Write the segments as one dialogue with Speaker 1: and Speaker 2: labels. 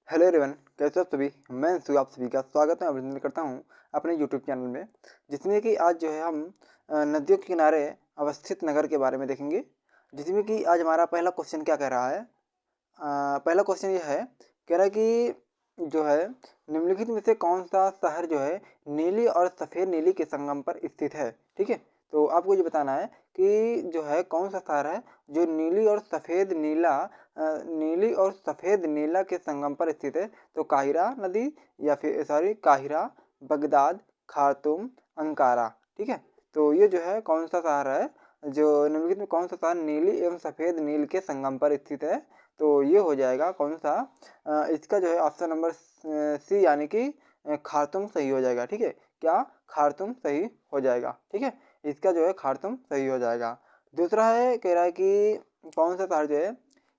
Speaker 1: Hello everyone, कैसे हो आप सभी। मैं अंशु, आप सभी का स्वागत है अभिनंदन करता हूं अपने यूट्यूब चैनल में, जिसमें कि आज जो है हम नदियों के किनारे अवस्थित नगर के बारे में देखेंगे। जिसमें कि आज हमारा पहला क्वेश्चन क्या कह रहा है। पहला क्वेश्चन ये है, कह रहा है कि जो है निम्नलिखित में से कौन सा शहर जो है नीली और सफ़ेद नीली के संगम पर स्थित है। ठीक है, तो आपको ये बताना है कि जो है कौन सा शहर है जो नीली और सफ़ेद नीला के संगम पर स्थित है। तो काहिरा नदी या फिर sorry Cairo, Baghdad, Khartoum, Ankara. ठीक है, तो ये जो है कौन सा शहर है जो निम्नलिखित में कौन सा शहर नीली एवं सफ़ेद नील के संगम पर स्थित है। तो ये हो जाएगा कौन सा, इसका जो है ऑप्शन नंबर सी यानी कि खार्तूम सही हो जाएगा। ठीक है, क्या खार्तूम सही हो जाएगा। ठीक है, इसका जो है खार्तूम सही हो जाएगा। दूसरा है, कह रहा है कि कौन सा शहर जो है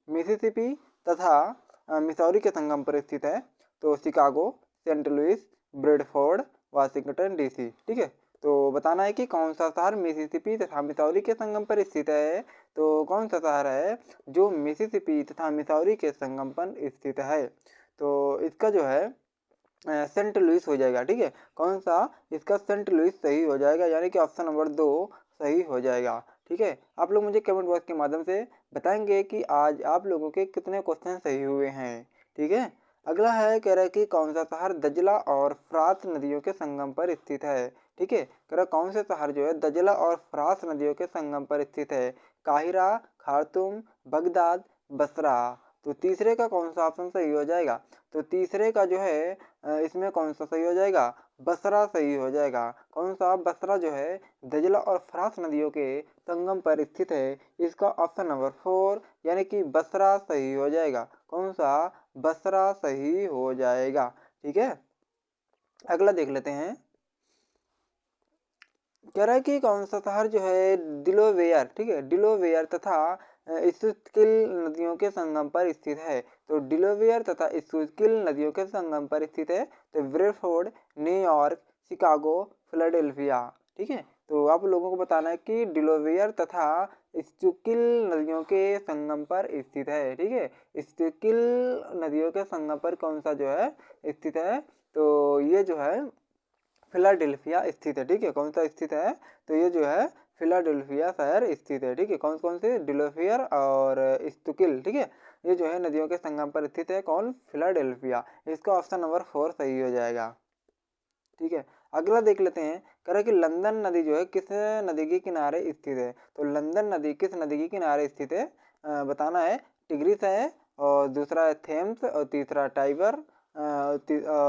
Speaker 1: मिसिसिपी तथा मिसौरी के संगम पर स्थित है। तो Chicago, Saint Louis, Bradford, Washington D C. ठीक है, तो बताना है कि कौन सा शहर मिसिसिपी तथा मिसौरी के संगम पर स्थित है। तो कौन सा शहर है जो मिसिसिपी तथा मिसौरी के संगम पर स्थित है। तो इसका जो है सेंट लुइस हो जाएगा। ठीक है, कौन सा, इसका सेंट लुइस सही हो जाएगा, यानी कि ऑप्शन नंबर 2 सही हो जाएगा। ठीक है, आप लोग मुझे कमेंट बॉक्स के माध्यम से बताएंगे कि आज आप लोगों के कितने क्वेश्चन सही हुए हैं। ठीक है, अगला है, कह रहा है कि कौन सा शहर दजला और फरात नदियों के संगम पर स्थित है। ठीक है, कह रहा कौन सा शहर जो है दजला और फरात नदियों के संगम पर स्थित है। काहिरा, खार्तूम, बगदाद, बसरा। तो तीसरे का कौन सा ऑप्शन सही हो जाएगा। तो तीसरे का जो है इसमें कौन सा सही हो जाएगा, बसरा सही हो जाएगा। कौन सा, बसरा जो है दजला और फरात नदियों के संगम पर स्थित है। इसका ऑप्शन नंबर 4 यानी कि बसरा सही हो जाएगा। कौन सा, बसरा सही हो जाएगा। ठीक है, अगला देख लेते हैं। कह रहा है कि कौन सा शहर जो है डिलोवेयर, ठीक है, डिलोवेयर तथा इस्किल नदियों के संगम पर स्थित है। तो डिलोवेयर तथा इस्किल नदियों के संगम पर स्थित है। तो ब्रेडफोर्ड, न्यूयॉर्क, शिकागो, फिलाडेल्फिया। ठीक है, तो आप लोगों को बताना है कि डिलोवेयर तथा इस्किल नदियों के संगम पर स्थित है। ठीक है, इस्किल नदियों के संगम पर कौन सा जो है स्थित है। तो ये जो है फिलाडेल्फिया स्थित है। ठीक है, कौन सा स्थित है, तो ये जो है फिलाडेल्फिया शहर स्थित है। ठीक है, कौन कौन से, डिलोवेयर और इस्तुकिल। ठीक है, ये जो है नदियों के संगम पर स्थित है। कौन, फिलाडेल्फिया। इसका ऑप्शन नंबर 4 सही हो जाएगा। ठीक है, अगला देख लेते हैं। कह रहा है कि लंदन नदी जो है किस नदी के किनारे स्थित है। तो लंदन नदी किस नदी के किनारे स्थित है, बताना है। टिग्रिस है, और दूसरा है थेम्स, और तीसरा टाइबर,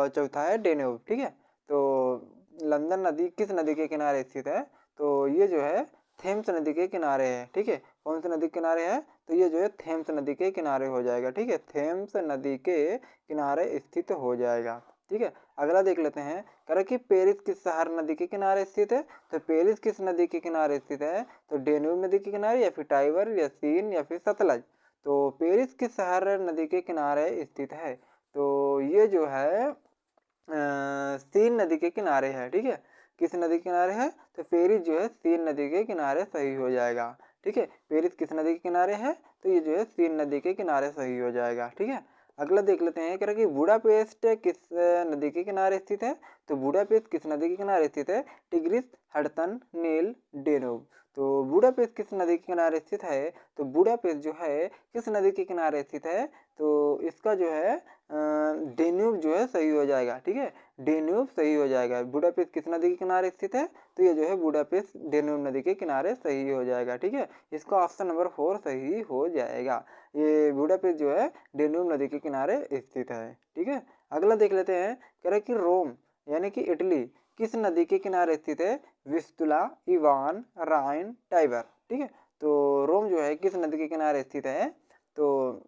Speaker 1: चौथा है डेन्यूब। ठीक है, तो लंदन नदी किस नदी के किनारे स्थित है। तो ये जो है थेम्स नदी के किनारे है। ठीक है, कौन सी नदी के किनारे है, तो ये जो है थेम्स नदी के किनारे हो जाएगा। ठीक है, थेम्स नदी के किनारे स्थित हो जाएगा। ठीक है, अगला देख लेते हैं। कह रहा कि पेरिस किस शहर नदी के किनारे स्थित है। तो पेरिस किस नदी के किनारे स्थित है। तो डेन्यूब नदी के किनारे, या फिर टाइबर, या सीन, या फिर सतलज। तो पेरिस किस शहर नदी के किनारे स्थित है। तो ये जो है सीन नदी के किनारे है। ठीक है, किस नदी के किनारे है, तो पेरिस जो है सीन नदी के किनारे सही हो जाएगा। ठीक है, पेरिस किस नदी के किनारे है, तो ये जो है सीन नदी के किनारे सही हो जाएगा। ठीक है, अगला देख लेते हैं। कह रहा कि बुडापेस्ट किस नदी के किनारे स्थित है। तो बुडापेस्ट किस नदी के किनारे स्थित है, टिग्रिस, हडसन, नील, डेन्यूब। तो बुडापेस्ट किस नदी के किनारे स्थित है। तो बुडापेस्ट जो है किस नदी के किनारे स्थित है। तो इसका जो है डेन्यूब जो है सही हो जाएगा। ठीक है, डेन्यूब सही हो जाएगा। बुडापेस्ट किस नदी के किनारे स्थित है, तो ये जो है बुडापेस्ट डेन्यूब नदी के किनारे सही हो जाएगा। ठीक है, इसका ऑप्शन नंबर 4 सही हो जाएगा। ये बुडापेस्ट जो है डेन्यूब नदी के किनारे स्थित है। ठीक है, अगला देख लेते हैं। कह रहे कि रोम यानी कि इटली किस नदी के किनारे स्थित है। विस्तुला, इवान, राइन, टाइबर। ठीक है, तो रोम जो है किस नदी के किनारे स्थित है। तो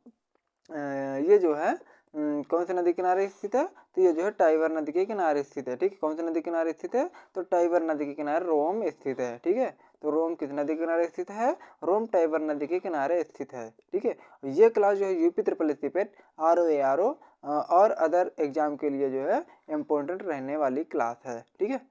Speaker 1: ये जो है कौन सी नदी के किनारे स्थित है, तो ये जो है टाइबर नदी के किनारे स्थित है। ठीक है, कौन सी नदी के किनारे स्थित है, तो टाइबर नदी के किनारे रोम स्थित है। ठीक है, तो रोम किस नदी के किनारे स्थित है, रोम टाइबर नदी के किनारे स्थित है। ठीक है, ये क्लास जो है UP triple CIPET, RO ARO और अदर एग्जाम के लिए जो है इम्पोर्टेंट रहने वाली क्लास है। ठीक है,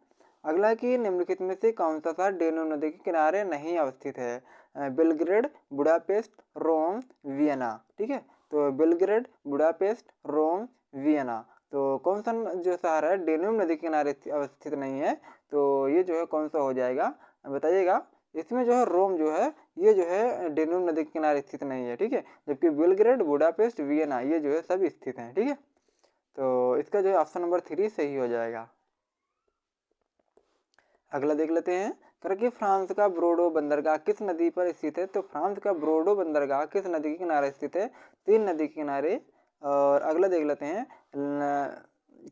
Speaker 1: अगला कि निम्नलिखित में से कौन सा शहर डेन्यूब नदी के किनारे नहीं अवस्थित है। बेलग्रेड, बुडापेस्ट, रोम, वियना। ठीक है, तो बेलग्रेड, बुडापेस्ट, रोम, वियना। तो कौन सा जो शहर है डेन्यूब नदी के किनारे अवस्थित नहीं है, तो ये जो है कौन सा हो जाएगा बताइएगा। इसमें जो है रोम जो है ये जो है डेन्यूब नदी के किनारे स्थित नहीं है, ठीक है, जबकि बेलग्रेड, बुडापेस्ट, वियना ये जो है सब स्थित हैं, ठीक है। तो इसका जो है ऑप्शन नंबर 3 सही हो जाएगा। अगला देख लेते हैं कि फ्रांस का ब्रोडो बंदरगाह किस नदी पर स्थित है। तो फ्रांस का ब्रोडो बंदरगाह किस नदी के किनारे स्थित है? 3 नदी के किनारे। और अगला देख लेते हैं,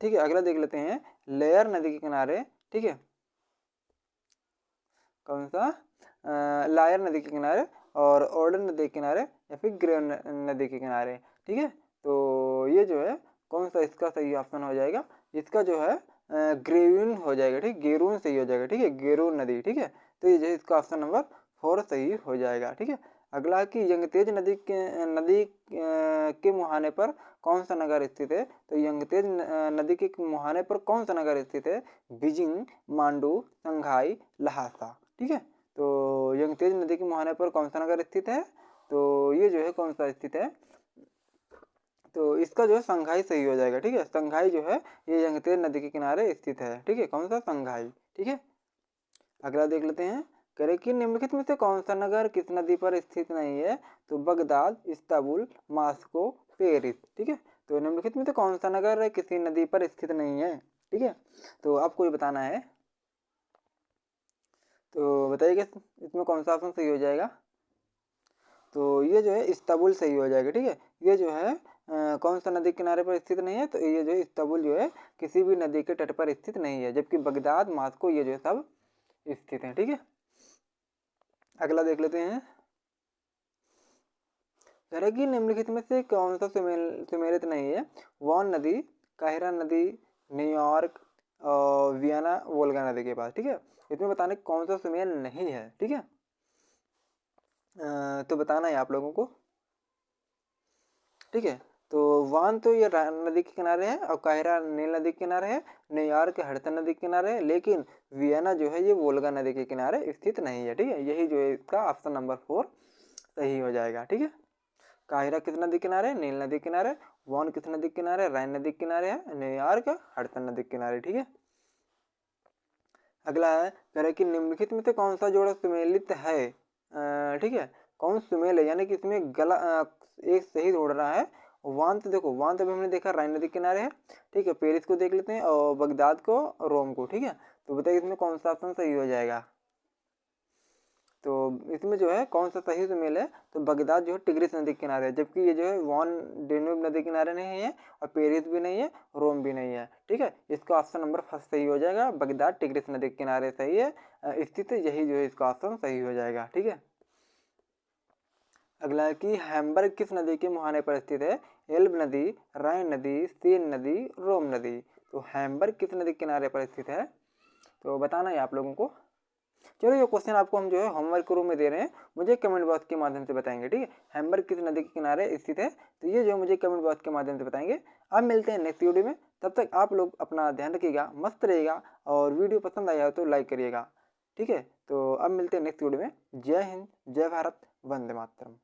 Speaker 1: ठीक है, अगला देख लेते हैं लेयर नदी के किनारे, ठीक है, कौन सा, लायर नदी के किनारे और ऑर्डन नदी के किनारे या फिर ग्रेन नदी के किनारे, ठीक है। तो ये जो है कौन सा इसका सही ऑप्शन हो जाएगा, इसका जो है ग्रेविन हो जाएगा, ठीक, गेरून सही हो जाएगा, ठीक है, गेरून नदी, ठीक है। तो ये जो है इसका ऑप्शन नंबर 4 सही हो जाएगा, ठीक है। अगला है कि यंगतेज नदी के मुहाने पर कौन सा नगर स्थित है। तो यंगतेज नदी के मुहाने पर कौन सा नगर स्थित है? बीजिंग, मांडू, शंघाई, लहासा, ठीक है। तो यंगतेज नदी के मुहाने पर कौन सा नगर स्थित है? तो ये जो है कौन सा स्थित है, तो इसका जो है संघाई सही हो जाएगा, ठीक है। संघाई जो है ये यंगतेज नदी के किनारे स्थित है, ठीक है, कौन सा, संघाई, ठीक है। अगला देख लेते हैं, कह रहे कि निम्नलिखित में से कौन सा नगर किस नदी पर स्थित नहीं है। तो बगदाद, इस्तांबुल, मास्को, पेरिस, ठीक है। तो निम्नलिखित में से कौन सा नगर किसी नदी पर स्थित नहीं है, ठीक है। तो आपको ये बताना है, तो बताइए इसमें कौन सा ऑप्शन सही हो जाएगा। तो ये जो है इस्तांबुल सही हो जाएगा, ठीक है। ये जो है कौन सा नदी किनारे पर स्थित नहीं है, तो ये जो है इस्तांबुल जो है किसी भी नदी के तट पर स्थित नहीं है, जबकि बगदाद, मास्को ये जो है सब स्थित हैं, ठीक है। अगला देख लेते हैं, कि निम्नलिखित में से कौन सा सुमेलित नहीं है। वॉन नदी, काहिरा नदी, न्यूयॉर्क, वियना, वोल्गा नदी के पास, ठीक है। इसमें बताने कौन सा सुमेल नहीं है, ठीक है। तो बताना है आप लोगों को, ठीक है। तो वान तो ये नदी के किनारे है और काहिरा नील नदी के किनारे है, न्यूयॉर्क हडसन नदी के किनारे है, लेकिन वियना जो है ये वोल्गा नदी के किनारे स्थित नहीं है, ठीक है। यही जो है इसका ऑप्शन नंबर 4 सही हो जाएगा, ठीक है। काहिरा किस नदी के किनारे? नील नदी के किनारे। वॉन किस नदी के किनारे? राइन नदी के किनारे है। न्यूयॉर्क हडसन नदी के किनारे, ठीक है। अगला है कह रहे कि निम्नलिखित में से कौन सा जोड़ा सुमेलित है, ठीक है, कौन सुमेल है, यानी कि इसमें गला एक सही जोड़ रहा है। वांत, देखो वांत अभी हमने देखा राइन नदी किनारे है, ठीक है। पेरिस को देख लेते हैं और बगदाद को, रोम को, ठीक है। तो बताइए इसमें कौन सा ऑप्शन सही हो जाएगा। तो इसमें जो है कौन सा सही सुमेल है, तो बगदाद जो है टिग्रिस नदी के किनारे है, जबकि ये जो है वॉन डेन्यूब नदी किनारे नहीं है और पेरिस भी नहीं है, रोम भी नहीं है, ठीक है। इसका ऑप्शन नंबर 1 सही हो जाएगा, बगदाद टिग्रिस नदी के किनारे सही है स्थित, यही जो है इसका ऑप्शन सही हो जाएगा, ठीक है। अगला है कि हैम्बर्ग किस नदी के मुहाने पर स्थित है। एल्ब नदी, राइन नदी, सीन नदी, रोम नदी। तो हैम्बर्ग किस नदी के किनारे पर स्थित है, तो बताना है आप लोगों को। चलो ये क्वेश्चन आपको हम जो है होमवर्क के रूप में दे रहे हैं, मुझे कमेंट बॉक्स के माध्यम से बताएंगे, ठीक है। हैम्बर्ग किस नदी के किनारे स्थित है, तो ये जो मुझे कमेंट बॉक्स के माध्यम से बताएंगे। अब मिलते हैं नेक्स्ट वीडियो में, तब तक आप लोग अपना ध्यान रखिएगा, मस्त रहिएगा और वीडियो पसंद आया हो तो लाइक करिएगा, ठीक है। तो अब मिलते हैं नेक्स्ट वीडियो में। जय हिंद, जय भारत, वंदे मातरम।